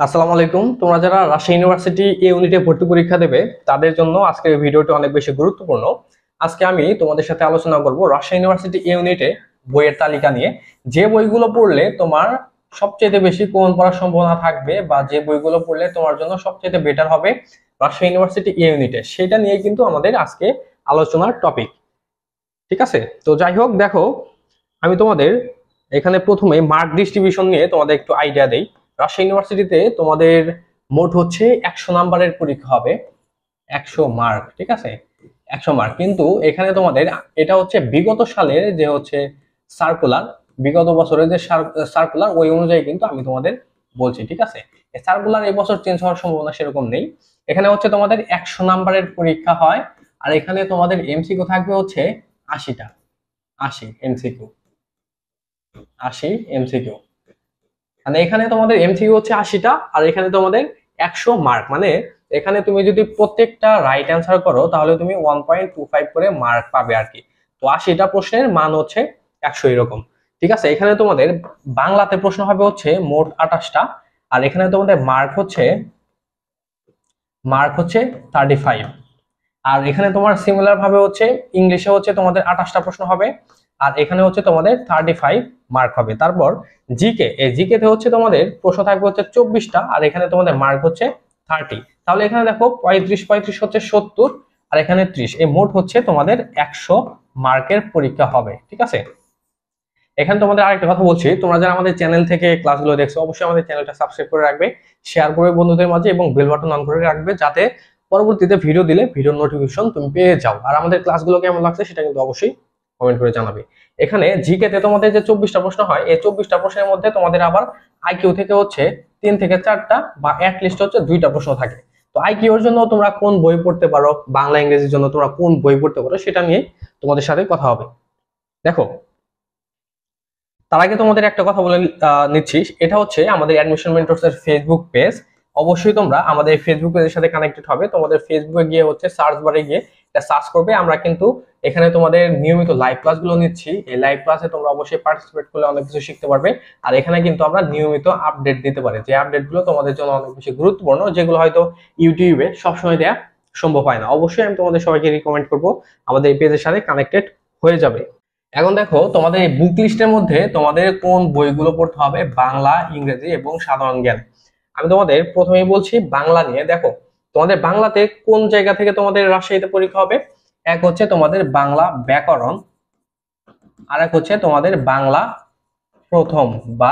আসসালামু আলাইকুম। তোমরা যারা রাজশাহী ইউনিভার্সিটি ইউনিটে ভর্তি পরীক্ষা দেবে তাদের জন্য আজকের ভিডিওটি অনেক বেশি গুরুত্বপূর্ণ। আজকে আমি তোমাদের সাথে আলোচনা করব রাজশাহী ইউনিভার্সিটি ইউনিটে বইয়ের তালিকা নিয়ে। যে বইগুলো পড়লে তোমার সবচেয়ে বেশি কমন পড়ার সম্ভাবনা থাকবে বা যে বইগুলো পড়লে তোমার জন্য সবচেয়ে বেটার হবে রাজশাহী ইউনিভার্সিটি ইউনিটে, সেটা নিয়ে কিন্তু আমাদের আজকে আলোচনার টপিক। ঠিক আছে, তো যাই হোক, দেখো আমি তোমাদের এখানে প্রথমে মার্ক ডিস্ট্রিবিউশন নিয়ে তোমাদের একটু আইডিয়া দেই। রাজশাহী ইউনিভার্সিটিতে তোমাদের মোট হচ্ছে 100 নাম্বারের পরীক্ষা হবে, 100 মার্ক। ঠিক আছে, 100 মার্ক। কিন্তু এখানে তোমাদের এটা হচ্ছে বিগত সালের যে হচ্ছে সার্কুলার, বিগত বছরের যে সার্কুলার ওই অনুযায়ী কিন্তু আমি তোমাদের বলছি। ঠিক আছে, সার্কুলার এই বছর চেঞ্জ হওয়ার সম্ভাবনা সেরকম নেই। এখানে হচ্ছে তোমাদের 100 নাম্বারের পরীক্ষা হয়, আর এখানে তোমাদের এমসিকিউ থাকবে হচ্ছে 80টা, 80 এমসিকিউ, 80 এমসিকিউ। মানে এখানে তোমাদের এমসিকিউ হচ্ছে 80টা, আর এখানে তোমাদের 100 মার্ক। মানে এখানে তুমি যদি প্রত্যেকটা রাইট অ্যান্সার করো তাহলে তুমি 1.25 করে মার্ক পাবে আর কি। তো 80টা প্রশ্নের মান হচ্ছে 100 এরকম। ঠিক আছে, এখানে তোমাদের বাংলাতে প্রশ্ন হবে হচ্ছে মোট 28টা, আর এখানে তোমাদের মার্ক হচ্ছে 35। আর এখানে তোমার সিমিলার ভাবে হচ্ছে ইংলিশে হচ্ছে তোমাদের 28টা প্রশ্ন হবে, আর এখানে হচ্ছে তোমাদের 35 মার্ক হবে। তারপর জিকে, এই জিকে তে হচ্ছে তোমাদের প্রশ্ন থাকবে হচ্ছে 24টা, আর এখানে তোমাদের মার্ক হচ্ছে 30। তাহলে এখানে দেখো 35 35 হচ্ছে 70, আর এখানে 30, এই মোট হচ্ছে তোমাদের 100 মার্কের পরীক্ষা হবে। ঠিক আছে, এখানে তোমাদের আরেকটা কথা বলছি, তোমরা যারা আমাদের চ্যানেল থেকে ক্লাসগুলো দেখছো অবশ্যই আমাদের চ্যানেলটা সাবস্ক্রাইব করে রাখবে, শেয়ার করবে বন্ধুদের মাঝে এবং বেল বাটন অন করে রাখবে, যাতে পরবর্তীতে ভিডিও দিলে ভিডিও নোটিফিকেশন তুমি পেয়ে যাও। আর আমাদের ক্লাসগুলো কেমন লাগছে সেটা কিন্তু অবশ্যই কমেন্ট করে জানাবে। এখানে জিকে তে তোমাদের যে 24টা প্রশ্ন হয়, এই 24টা প্রশ্নের মধ্যে তোমাদের আবার আইকিউ থেকে হচ্ছে 3 থেকে 4টা বা লিস্ট হচ্ছে 2টা প্রশ্ন থাকে। তো আইকিউ এর জন্য তোমরা কোন বই পড়তে পারো, বাংলা ইংরেজির জন্য তোমরা কোন বই পড়তে পারো, সেটা নিয়ে তোমাদের সাথে কথা হবে। দেখো, তার আগে তোমাদের একটা কথা বলে নিচ্ছি, এটা হচ্ছে আমাদের অ্যাডমিশন মেন্টরস এর ফেসবুক পেজ। অবশ্যই তোমরা আমাদের ফেসবুক পেজের সাথে কানেক্টেড হবে। তোমাদের ফেসবুকে গিয়ে হচ্ছে সার্চ বারে গিয়ে এটা সার্চ করবে। আমরা কিন্তু এখানে তোমাদের নিয়মিত লাইভ ক্লাসগুলো নিচ্ছি। এই লাইভ ক্লাসে তোমরা অবশ্যই পার্টিসিপেট করলে অনেক কিছু শিখতে পারবে। আর এখানে কিন্তু আমরা নিয়মিত আপডেট দিতে পারি, যে আপডেটগুলো তোমাদের জন্য অনেক বেশি গুরুত্বপূর্ণ, যেগুলো হয়তো ইউটিউবে সবসময় দেওয়া সম্ভব হয় না। অবশ্যই আমি তোমাদের সবাইকে রিকমেন্ড করবো আমাদের এই পেজের সাথে কানেক্টেড হয়ে যাবে। এখন দেখো, তোমাদের এই বুক লিস্টের মধ্যে তোমাদের কোন বইগুলো পড়তে হবে, বাংলা, ইংরেজি এবং সাধারণ জ্ঞান। আমি তোমাদের প্রথমেই বলছি বাংলা নিয়ে। দেখো, তোমাদের বাংলাতে কোন জায়গা থেকে তোমাদের রাজশাহীতে পরীক্ষা হবে? এক হচ্ছে তোমাদের বাংলা ব্যাকরণ, আর এক হচ্ছে তোমাদের বাংলা প্রথম বা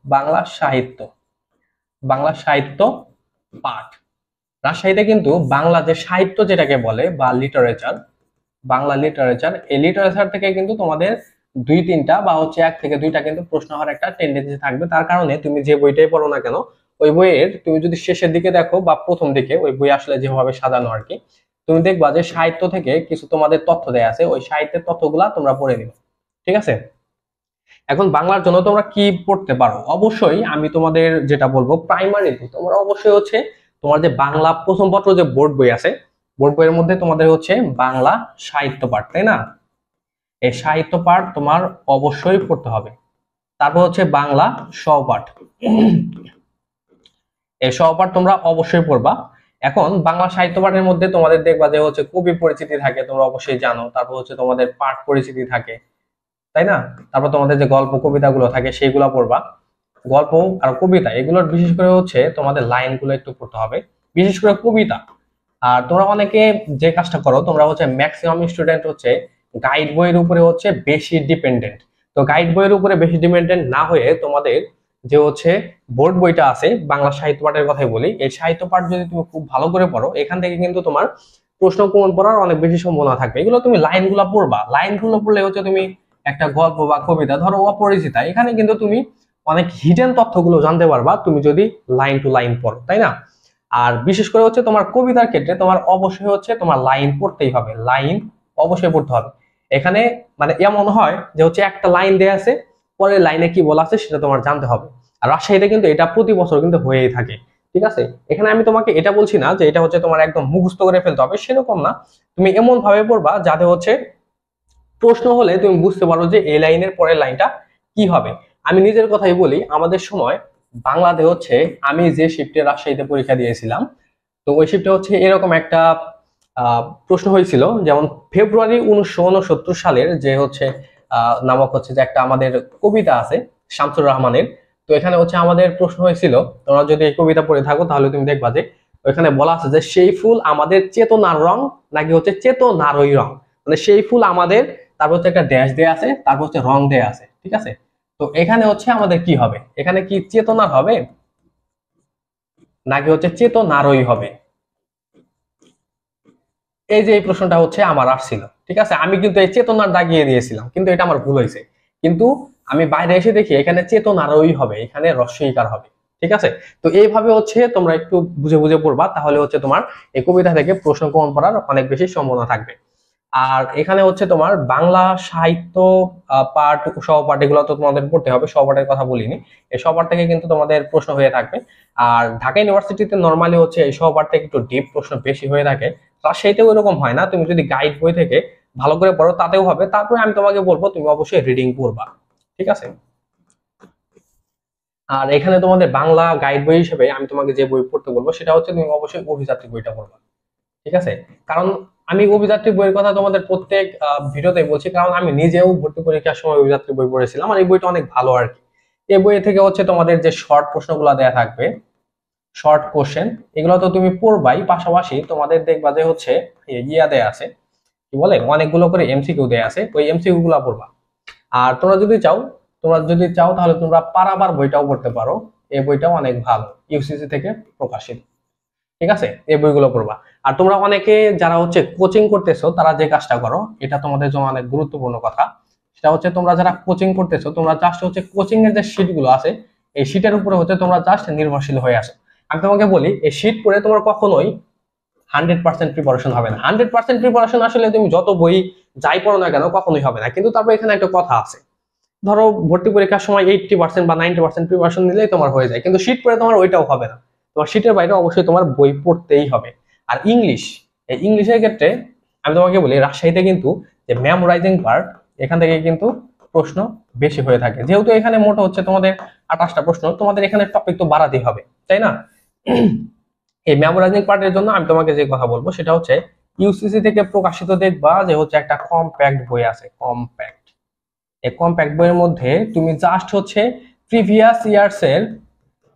বাংলা সাহিত্য, বাংলা সাহিত্য পাঠ। রাজশাহীতে কিন্তু বাংলা যে সাহিত্য যেটাকে বলে বা লিটারেচার, বাংলা লিটারেচার, এই লিটারেচার থেকে কিন্তু তোমাদের 2-3টা বা হচ্ছে 1 থেকে 2টা কিন্তু প্রশ্ন হওয়ার একটা টেন্ডেন্সি থাকবে। তার কারণে তুমি যে বইটাই পড়ো না কেন, ওই বইয়ের তুমি যদি শেষের দিকে দেখো বা প্রথম দিকে, ওই বই আসলে যেভাবে সাজানো আর কি, তুমি দেখবা যে সাহিত্য থেকে কিছু তোমাদের তথ্য দেয়া আছে, ওই সাহিত্যের তথ্যগুলা তোমরা পড়ে নিবে। ঠিক আছে, এখন বাংলার জন্য তোমরা কি পড়তে পারো? অবশ্যই আমি তোমাদের যেটা বলবো, প্রাইমারিতে তোমরা অবশ্যই হচ্ছে তোমার যে বাংলা প্রথম পত্র যে বোর্ড বই আছে, বোর্ড বইয়ের মধ্যে তোমাদের হচ্ছে বাংলা সাহিত্য পাঠ, তাই না? এই সাহিত্য পাঠ তোমার অবশ্যই পড়তে হবে। তারপর হচ্ছে বাংলা সহপাঠ, এই সহপাঠ তোমরা অবশ্যই পড়বা। এখন বাংলা সাহিত্য পাঠের মধ্যে তোমাদের দেখবা যে হচ্ছে কবি পরিচিতি থাকে, তোমরা অবশ্যই জানো। তারপর হচ্ছে তোমাদের পাঠ পরিচিতি থাকে, তাই না? তারপর তোমাদের যে গল্প কবিতাগুলো থাকে সেইগুলো পড়বা। গল্প আর কবিতা এগুলোর বিশেষ করে হচ্ছে তোমাদের লাইনগুলো একটু পড়তে হবে, বিশেষ করে কবিতা। আর তোমরা অনেকে যে কাজটা করো, তোমরা হচ্ছে ম্যাক্সিমাম স্টুডেন্ট হচ্ছে গাইড বইয়ের উপরে হচ্ছে বেশি ডিপেন্ডেন্ট। তো গাইড বইয়ের উপরে বেশি ডিপেন্ডেন্ট না হয়ে তোমাদের যে হচ্ছে বোর্ড বইটা আছে, বাংলা সাহিত্য পাঠের কথাই বলি, এই সাহিত্য পাঠ যদি তুমি খুব ভালো করে পড়ো, এখান থেকে কিন্তু তোমার প্রশ্ন কমন পড়ার অনেক বেশি সম্ভাবনা থাকবে। এগুলো তুমি লাইনগুলো পড়বা, লাইনগুলো পড়লে হচ্ছে তুমি একটা গল্প বা কবিতা ধরো অপরিচিতা, এখানে কিন্তু তুমি অনেক হিডেন তথ্যগুলো জানতে পারবা তুমি যদি লাইন টু লাইন পড়ো, তাই না? আর বিশেষ করে হচ্ছে তোমার কবিতার ক্ষেত্রে তোমার অবশ্যই হচ্ছে তোমার লাইন পড়তেই হবে, লাইন অবশ্যই পড়তে হবে। এখানে মানে এমন হয় যে হচ্ছে একটা লাইন দেয়া আছে, পরের লাইনে কি বলা আছে সেটা তোমার জানতে হবে। আর রাজশাহীতে কিন্তু এটা প্রতি বছর কিন্তু হয়েই থাকে। ঠিক আছে, এখানে আমি তোমাকে এটা বলছি না যে এটা হচ্ছে তোমার একদম মুখস্থ করে ফেলতে হবে, সেরকম না। তুমি এমন ভাবে পড়বা যাতে হচ্ছে প্রশ্ন হলে তুমি বুঝতে পারো যে এই লাইনের পরের লাইনটা কি হবে। আমি নিজের কথাই বলি, আমাদের সময় বাংলাতে হচ্ছে আমি যে শিফটে রাজশাহীতে পরীক্ষা দিয়েছিলাম, তো ওই শিফটে হচ্ছে এরকম একটা প্রশ্ন হয়েছিল, যেমন ফেব্রুয়ারি 1969 সালের যে হচ্ছে নামক হচ্ছে যে একটা আমাদের কবিতা আছে শামসুর রহমানের। তো এখানে হচ্ছে আমাদের প্রশ্ন হয়েছিল, তোমরা যদি এই কবিতা পড়ে থাকো তাহলে তুমি দেখবা যে ওইখানে বলা আছে যে সেই ফুল আমাদের চেতনার রং নাকি হচ্ছে চেতনারই রং, মানে সেই ফুল আমাদের, তারপর হচ্ছে একটা ড্যাশ দেয়া আছে, তারপর হচ্ছে রং দেয়া আছে, ঠিক আছে। তো এখানে হচ্ছে আমাদের কি হবে, এখানে কি চেতনার হবে নাকি হচ্ছে চেতনারই হবে? এই যে এই প্রশ্নটা হচ্ছে আমার আসছিল, ঠিক আছে। আমি কিন্তু এই চেতনার দাগিয়ে দিয়েছিলাম, কিন্তু এটা আমার ভুল হয়েছে। কিন্তু আমি বাইরে এসে দেখি এখানে চেতনারই হবে, এখানে রস্বইকার হবে, ঠিক আছে। তো এইভাবে হচ্ছে তোমরা একটু বুঝে বুঝে পড়বা, তাহলে হচ্ছে তোমার এই কবিতা থেকে প্রশ্ন কমন পড়ার অনেক বেশি সম্ভাবনা থাকবে। আর এখানে হচ্ছে তোমার বাংলা সাহিত্য পাঠ, সহপাঠ, এগুলো তো তোমাদের পড়তে হবে, সহপাঠের কথা বলিনি। এই সহপাঠ থেকে কিন্তু তোমাদের প্রশ্ন হয়ে থাকবে। আর ঢাকা ইউনিভার্সিটিতে নর্মালি হচ্ছে এই সহপাঠ থেকে একটু ডিপ প্রশ্ন বেশি হয়ে থাকে, রাজশাহীতেও এরকম হয় না। তুমি যদি গাইড বই থেকে ভালো করে পড়ো তাতেও হবে। তারপরে আমি তোমাকে বলবো তুমি অবশ্যই রিডিং পড়বা, ঠিক আছে। আর এখানে তোমাদের বাংলা গাইড বই হিসেবে আমি তোমাকে যে বই পড়তে বলবো সেটা হচ্ছে তুমি অবশ্যই অভিযাত্রী বইটা পড়বা, ঠিক আছে। কারণ আমি অভিযাত্রী বইয়ের কথা তোমাদের প্রত্যেক ভিডিওতে বলছি, কারণ আমি নিজেও ভর্তি পরীক্ষার সময় অভিযাত্রী বই পড়েছিলাম, আর এই বইটা অনেক ভালো আর কি। এই বই থেকে হচ্ছে তোমাদের যে শর্ট প্রশ্নগুলো দেয়া থাকবে, শর্ট কোশ্চেন, এগুলো তো তুমি পড়বাই, পাশাপাশি তোমাদের দেখবা যে হচ্ছে ইয়া দেয়া আছে, কি বলে, অনেকগুলো করে এমসিকিউ দেয়া আছে, ওই এমসিকিউ গুলো পড়বা। আর তোমরা যদি চাও তাহলে তোমরা পারাবার বইটাও পড়তে পারো, এই বইটাও অনেক ভালো, ইউসিসি থেকে প্রকাশিত, ঠিক আছে। এই বইগুলো পড়বা। আর তোমরা অনেকে যারা হচ্ছে কোচিং করতেছো তারা যে কাজটা করো, এটা তোমাদের জন্য অনেক গুরুত্বপূর্ণ কথা, সেটা হচ্ছে তোমরা যারা কোচিং করতেছো তোমরা জাস্ট হচ্ছে কোচিং এর যে শীট গুলো আছে এই শীটের উপরে হচ্ছে তোমরা জাস্ট নির্ভরশীল হয়ে আসো। আমি তোমাকে বলি এই শীট পড়ে তোমার কখনোই 100% প্রিপারেশন হবে না। 100% প্রিপারেশন আসলে তুমি যত বই যাই পড়ো না কেন কখনোই হবে না। কিন্তু তারপর এখানে একটা কথা আছে, ধরো ভর্তি পরীক্ষার সময় 80% বা 90% প্রিপারেশন নিলেই তোমার হয়ে যায়, কিন্তু শীট পড়ে তোমার ওইটাও হবে না। তোমার শীটের বাইরে অবশ্যই তোমার বই পড়তেই হবে। আর ইংলিশ, এই ইংলিশের ক্ষেত্রে আমি তোমাকে বলি রাজশাহীতে কিন্তু যে মেমোরাইজিং পার্ট, এখান থেকে কিন্তু প্রশ্ন বেশি হয়ে থাকে। যেহেতু এখানে মোট হচ্ছে তোমাদের 28টা প্রশ্ন, তোমাদের এখানে টপিক তো বাড়াতেই হবে, তাই না? এই মেমোরাইজিং পার্টের জন্য আমি তোমাকে যে কথা বলবো সেটা হচ্ছে ইউসিসি থেকে প্রকাশিত দেখবা যে হচ্ছে একটা কম্প্যাক্ট বই আছে, কম্প্যাক্ট। এই কম্প্যাক্ট বইয়ের মধ্যে তুমি জাস্ট হচ্ছে প্রিভিয়াস ইয়ার্স এর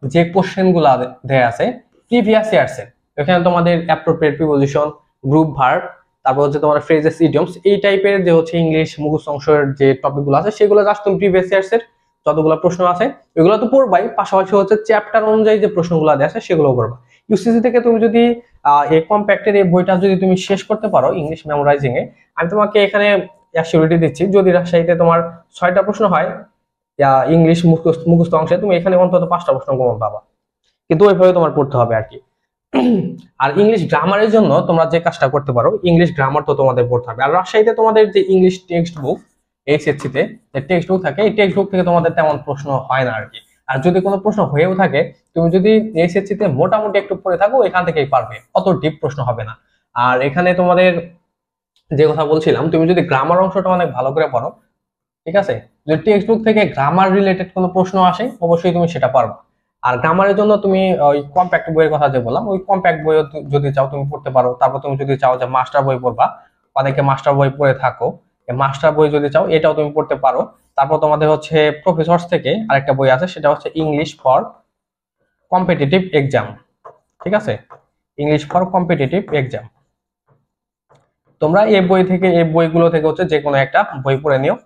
যে কোশ্চেন গুলা দেয়া আছে, প্রিভিয়াস ইয়ার্স এর, এখানে তোমাদের অ্যাপ্রোপ্রিয়েট প্রিপোজিশন, গ্রুপ ভার্ব, তারপর হচ্ছে তোমার ফ্রেজেস, ইডিয়মস, এই টাইপের যে হচ্ছে ইংলিশ মুখস্থ অংশের যে টপিক গুলো আছে সেগুলো জাস্ট তুমি প্রিভিয়াস ইয়ার্স এর যতগুলো প্রশ্ন আছে ওইগুলো তো পড়বাই, পাশাপাশি হচ্ছে চ্যাপ্টার অনুযায়ী যে প্রশ্নগুলো দেয়া আছে সেগুলো পড়বা। ইউসিসি থেকে তুমি যদি এই কম্প্যাক্টের এই বইটা যদি তুমি শেষ করতে পারো ইংলিশ মেমোরাইজিং এ, আমি তোমাকে এখানে অ্যাসিউরিটি দিচ্ছি যদি রাজশাহীতে তোমার 6টা প্রশ্ন হয় ইংলিশ মুখস্থ অংশে, তুমি এখানে অন্তত 5টা প্রশ্ন কমন পাবা। কিন্তু ওইভাবে তোমার পড়তে হবে আর কি। আর ইংলিশ গ্রামারের জন্য তোমরা যে কাজটা করতে পারো, ইংলিশ গ্রামার তো তোমাদের পড়তে হবে। আর রাজশাহীতে তোমাদের যে ইংলিশ টেক্সট বুক, এইচএসসি তে যে টেক্সট বুক থাকে, এই টেক্সট বুক থেকে তোমাদের তেমন প্রশ্ন হয় না আর কি। আর যদি কোনো প্রশ্ন হয়েও থাকে, তুমি যদি এইচএসসি তে মোটামুটি একটু পড়ে থাকো এখান থেকেই পারবে, অত ডিপ প্রশ্ন হবে না। আর এখানে তোমাদের যে কথা বলছিলাম, তুমি যদি গ্রামার অংশটা অনেক ভালো করে পড়ো, ঠিক আছে, যদি টেক্সট বুক থেকে গ্রামার রিলেটেড কোনো প্রশ্ন আসে অবশ্যই তুমি সেটা পারবা। আর গ্রামারের জন্য তুমি ওই কম্প্যাক্ট বইয়ের কথা যে বললাম, ওই কম্প্যাক্ট বই যদি চাও তুমি পড়তে পারো। তারপর তুমি যদি চাও যে মাস্টার বই পড়বা, অনেকে মাস্টার বই পড়ে থাকো, মাস্টার বই যদি চাও এটাও তুমি পড়তে পারো। তারপর তোমাদের হচ্ছে প্রফেসরস থেকে আরেকটা বই আছে, সেটা হচ্ছে ইংলিশ ফর কম্পিটিটিভ এক্সাম, ঠিক আছে, ইংলিশ ফর কম্পিটিটিভ এক্সাম। তোমরা এই বই থেকে, এই বইগুলো থেকে হচ্ছে যে কোনো একটা বই পড়ে নিও,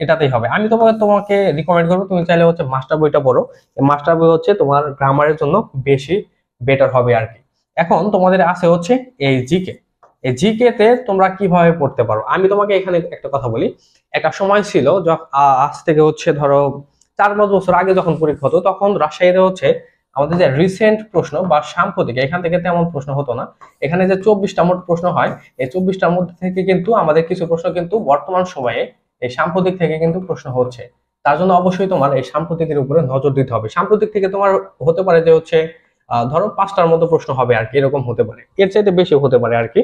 এটাতেই হবে। আমি তোমাকে রিকমেন্ড করবো তুমি চাইলে হচ্ছে মাস্টার বইটা পড়ো। মাস্টার বই হচ্ছে তোমার গ্রামারের জন্য বেশি বেটার হবে আর কি। এখন তোমাদের আছে হচ্ছে এই জিকে। এই জিকে তে তোমরা কিভাবে পড়তে পারো আমি তোমাকে এখানে একটা কথা বলি। একটা সময় ছিল আজ থেকে হচ্ছে ধরো 4-5 বছর আগে যখন পরীক্ষা হতো, তখন রাজশাহীতে হচ্ছে আমাদের যে রিসেন্ট প্রশ্ন বা সাম্প্রতিক, এখান থেকে তেমন প্রশ্ন হতো না। এখানে যে 24টা মোট প্রশ্ন হয়, এই 24টার মধ্যে থেকে কিন্তু আমাদের কিছু প্রশ্ন কিন্তু বর্তমান সময়ে এই সাম্প্রতিক থেকে কিন্তু প্রশ্ন হচ্ছে। তার জন্য অবশ্যই তোমার এই সাম্প্রতিকের উপরে নজর দিতে হবে। সাম্প্রতিক থেকে তোমার হতে পারে যে হচ্ছে ধরো 5টার মতো প্রশ্ন হবে আর কি, এরকম হতে পারে, এর চাইতে বেশি হতে পারে আর কি।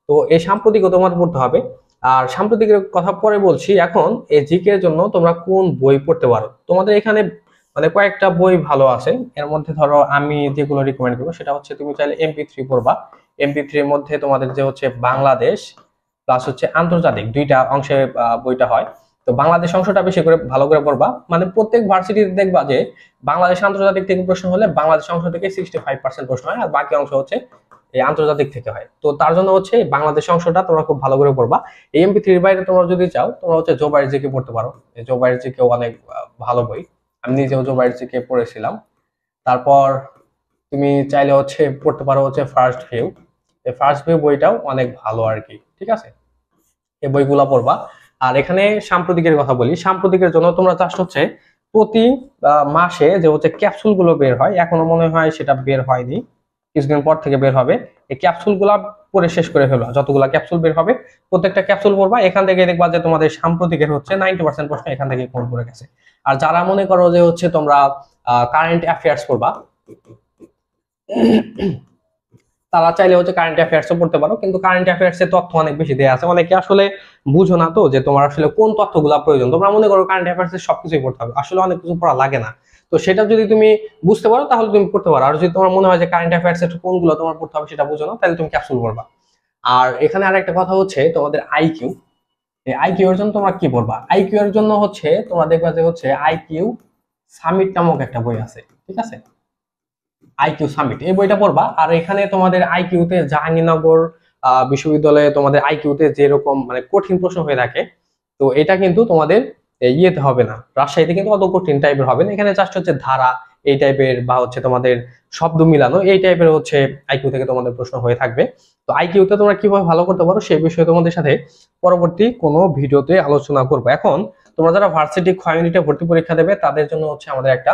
তো এই সাম্প্রতিকও তোমার পড়তে হবে। আর সাম্প্রতিকের কথা পরে বলছি, এখন এই জিকে এর জন্য তোমরা কোন বই পড়তে পারো। তোমাদের এখানে মানে কয়েকটা বই ভালো আছে, এর মধ্যে ধরো আমি যেগুলো রিকমেন্ড করবো সেটা হচ্ছে তুমি চাইলে MP3 পড়বা। MP3 এর মধ্যে তোমাদের যে হচ্ছে বাংলাদেশ প্লাস হচ্ছে আন্তর্জাতিক দুইটা অংশে বইটা হয়। তো বাংলাদেশ অংশটা বেশি করে ভালো করে পড়বা, মানে প্রত্যেক ভার্সিটিতে দেখবা যে বাংলাদেশ আন্তর্জাতিক থেকে প্রশ্ন হলে বাংলাদেশ অংশ থেকে 65% প্রশ্ন হয়, আর বাকি অংশ হচ্ছে এই আন্তর্জাতিক থেকে হয়। তো তার জন্য হচ্ছে বাংলাদেশ অংশটা তোমরা খুব ভালো করে পড়বা। এই MP3 বাইরে তোমরা যদি চাও তোমরা হচ্ছে জোবাইর জিকে পড়তে পারো। এই জোবাইর জিকে অনেক ভালো বই, আমি নিজেও জোবাইর জিকে পড়েছিলাম। তারপর তুমি চাইলে হচ্ছে পড়তে পারো হচ্ছে ফার্স্ট ভিউ। এই ফার্স্ট ভিউ বইটাও অনেক ভালো আর কি, ঠিক আছে, এই বইগুলা পড়বা। আর এখানে সাম্প্রতিকের কথা বলি, সাম্প্রতিকের জন্য তোমরা চাষ হচ্ছে প্রতি মাসে যে হচ্ছে ক্যাপসুল গুলো বের হয়, এখনো মনে হয় সেটা বের হয়নি, কিছুদিন পর থেকে বের হবে। এই ক্যাপসুল গুলা পরে শেষ করে ফেলবা, যতগুলা ক্যাপসুল বের হবে প্রত্যেকটা ক্যাপসুল পড়বা। এখান থেকে দেখবা যে তোমাদের সাম্প্রতিকের হচ্ছে 90% প্রশ্ন এখান থেকে কম পড়ে গেছে। আর যারা মনে করো যে হচ্ছে তোমরা কারেন্ট অ্যাফেয়ার্স পড়বা, তারা চাইলে হচ্ছে কারেন্ট অ্যাফেয়ার্সও পড়তে পারো, কিন্তু কারেন্ট অ্যাফেয়ার্স এর তথ্য অনেক বেশি দেওয়া আছে, অনেকে আসলে বুঝো না তো যে তোমার আসলে কোন তথ্যগুলো প্রয়োজন। তোমরা মনে করো কারেন্ট অ্যাফেয়ার্স এর সবকিছুই পড়তে হবে, আসলে অনেক কিছু পড়া লাগে না। তো সেটা যদি তুমি বুঝতে পারো তাহলে তুমি পড়তে পারো, আর যদি তোমার মনে হয় যে কারেন্ট অ্যাফেয়ার্স এর কোনগুলো তোমার পড়তে হবে সেটা বুঝো না, তাহলে তুমি ক্যাপসুল পড়বা। আর এখানে আর একটা কথা হচ্ছে তোমাদের আইকিউ, এই আইকিউ এর জন্য তোমরা কি পড়বা? আইকিউ এর জন্য হচ্ছে তোমরা দেখবা যে হচ্ছে আইকিউ সামিট নামক একটা বই আছে, ঠিক আছে, আইকিউ সামিট, এই বইটা পড়বা। আর এখানে তোমাদের আইকিউতে জাহাঙ্গীরনগর বিশ্ববিদ্যালয়ে তোমাদের আইকিউতে যেরকম মানে কঠিন প্রশ্ন হয়ে থাকে, তো এটা কিন্তু তোমাদের ইয়েতে হবে না, রাজশাহীতে কিন্তু অত কঠিন টাইপের হবে না। এখানে জাস্ট হচ্ছে ধারা এই টাইপের বা হচ্ছে তোমাদের শব্দ মিলানো এই টাইপের হচ্ছে আইকিউ থেকে তোমাদের প্রশ্ন হয়ে থাকবে। তো আইকিউতে তোমরা কিভাবে ভালো করতে পারো সেই বিষয়ে তোমাদের সাথে পরবর্তী কোনো ভিডিওতে আলোচনা করবো। এখন তোমরা যারা ভার্সিটি ক্ষয় ইউনিটে ভর্তি পরীক্ষা দেবে তাদের জন্য হচ্ছে আমাদের একটা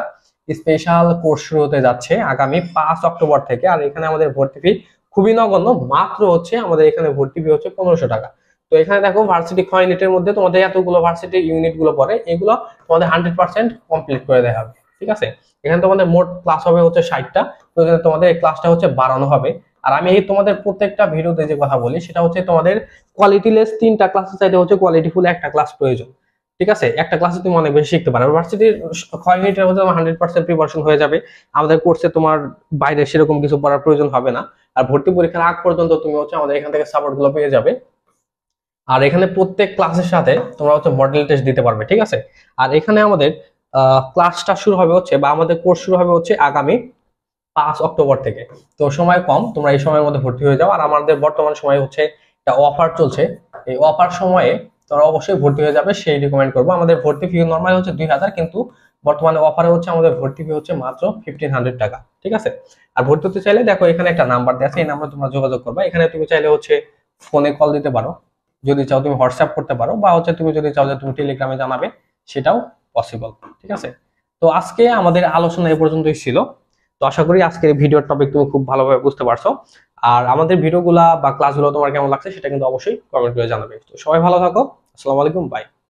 স্পেশাল কোর্স শুরু হতে যাচ্ছে আগামী 5 অক্টোবর থেকে। আর এখানে আমাদের ভর্তি ফি খুবই নগণ্য, মাত্র হচ্ছে আমাদের এখানে ভর্তি ফি হচ্ছে 1500 টাকা। তো এখানে দেখো ভার্সিটি ক্ষয় ইউনিটের মধ্যে তোমাদের এতগুলো ভার্সিটি ইউনিট গুলো পড়ে, এগুলো তোমাদের 100% কমপ্লিট করে দেওয়া হবে, ঠিক আছে। এখানে তোমাদের মোট ক্লাস হবে হচ্ছে 60টা, তো তোমাদের এই ক্লাসটা হচ্ছে বাড়ানো হবে। আর আমি এই তোমাদের প্রত্যেকটা ভিডিওতে যে কথা বলি সেটা হচ্ছে তোমাদের কোয়ালিটিলেস 3টা ক্লাসের চাইতে হচ্ছে কোয়ালিটিফুল একটা ক্লাস প্রয়োজন, ঠিক আছে। একটা ক্লাসে তুমি অনেক বেশি শিখতে পারো, ভার্সিটির ক্ষয় ইউনিটের মধ্যে 100% প্রিপারেশন হয়ে যাবে। আমাদের কোর্সে তোমার বাইরে সেরকম কিছু পড়ার প্রয়োজন হবে না। আর ভর্তি পরীক্ষার আগ পর্যন্ত তুমি হচ্ছে আমাদের এখান থেকে সাপোর্ট গুলো পেয়ে যাবে। আর এখানে প্রত্যেক ক্লাসের সাথে তোমরা হচ্ছে মডেল টেস্ট দিতে পারবে, ঠিক আছে। আর এখানে আমাদের ক্লাসটা শুরু হবে হচ্ছে বা আমাদের কোর্স শুরু হবে হচ্ছে আগামী 5 অক্টোবর থেকে। তো সময় কম, তোমরা এই সময়ের মধ্যে ভর্তি হয়ে যাও। আর আমাদের বর্তমান সময় হচ্ছে একটা অফার চলছে, এই অফার সময়ে তোমরা অবশ্যই ভর্তি হয়ে যাবে সেই রিকমেন্ড করবো। আমাদের ভর্তি ফি নর্মাল হচ্ছে 2000, কিন্তু বর্তমানে অফারে হচ্ছে আমাদের ভর্তি ফি হচ্ছে মাত্র 1500 টাকা, ঠিক আছে। আর ভর্তি হতে চাইলে দেখো এখানে একটা নাম্বার দেওয়া আছে, এই নাম্বারে তোমরা যোগাযোগ করবা। এখানে তুমি চাইলে হচ্ছে ফোনে কল দিতে পারো, যদি চাও তুমি হোয়াটসঅ্যাপ করতে পারো, বা হচ্ছে তুমি যদি চাও যে তুমি টেলিগ্রামে জানাবে সেটাও পসিবল, ঠিক আছে। তো আজকে আমাদের আলোচনা এ পর্যন্তই ছিল। তো আশা করি আজকের ভিডিওর টপিক তুমি খুব ভালোভাবে বুঝতে পারছো। আর আমাদের ভিডিওগুলা বা ক্লাসগুলো তোমার কেমন লাগছে সেটা কিন্তু অবশ্যই কমেন্ট করে জানাবে। তো সবাই ভালো থাকো, আসসালামু আলাইকুম, বাই।